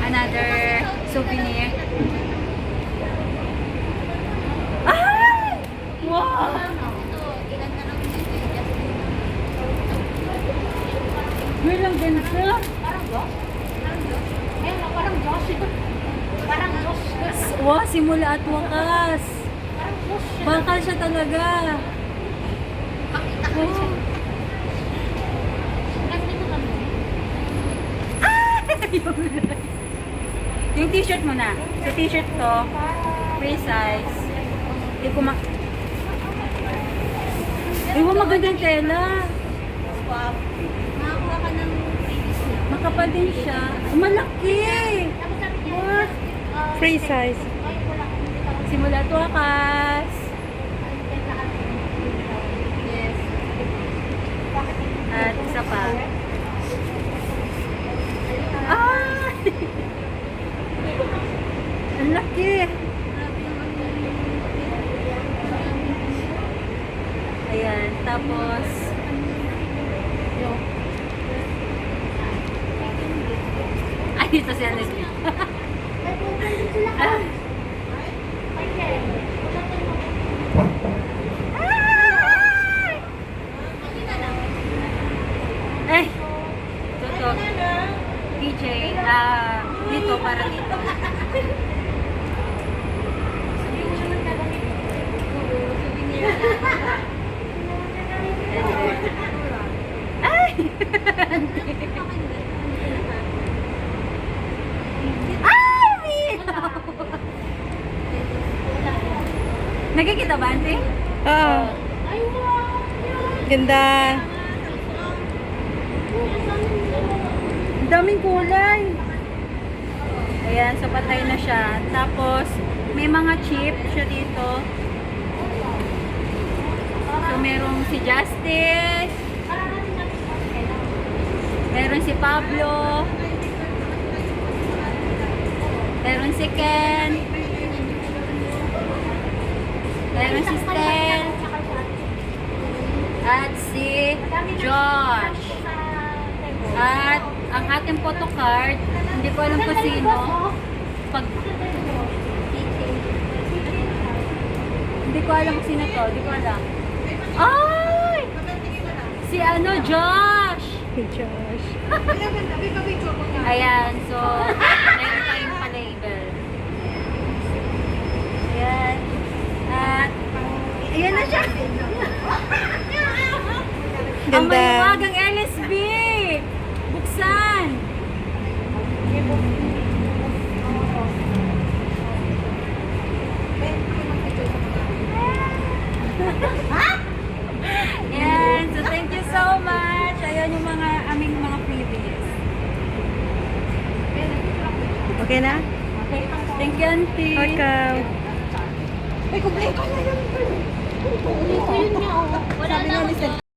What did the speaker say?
another souvenir. Ay! Wow! Girl, ang ganda. Parang Josh. Parang Josh. Wow, simula at wakas. Bakal siya talaga. Pakita ko siya. Yung t-shirt mo na. Sa t-shirt to, free size. Hindi ko Ay, wow, magandang tela. Wow. Makakuha ka ng previous na. Makapal din siya. Malaki! Tapos sabi niya, What? Free size. ay, wala. Simula at wakas. Yes. At isa pa. Ah! Ang laki! Ayan, tapos ay, ito si Anis. Ah! Ay! Toto. PJ, dito, para dito. Ay! Ay! Nakikita ba, Ante? Oo. Ay, wow. Ganda. Ang daming kulay. Ayan, so patay na siya. Tapos, may mga chip siya dito. So, merong si Justice. Meron si Pablo. Meron si Ken. Meron si Stel. At si Josh. At ang ating photocard, hindi ko alam kung sino. Pag hindi ko alam kung sino to, hindi ko alam. Ay! Si ano, Josh! Hey, Josh. Ayan, so meron tayong pa-label. Ayan. At ayan na siya. Ang Ganda. mahiwagang LSB! Buksan! Yan. So, thank you so much. Ayan yung mga aming mga freebies. Okay na? Okay. Thank you, Auntie. Welcome. Ay, kumpleto na yun. Kumpleto yun niya, oh. Wala na.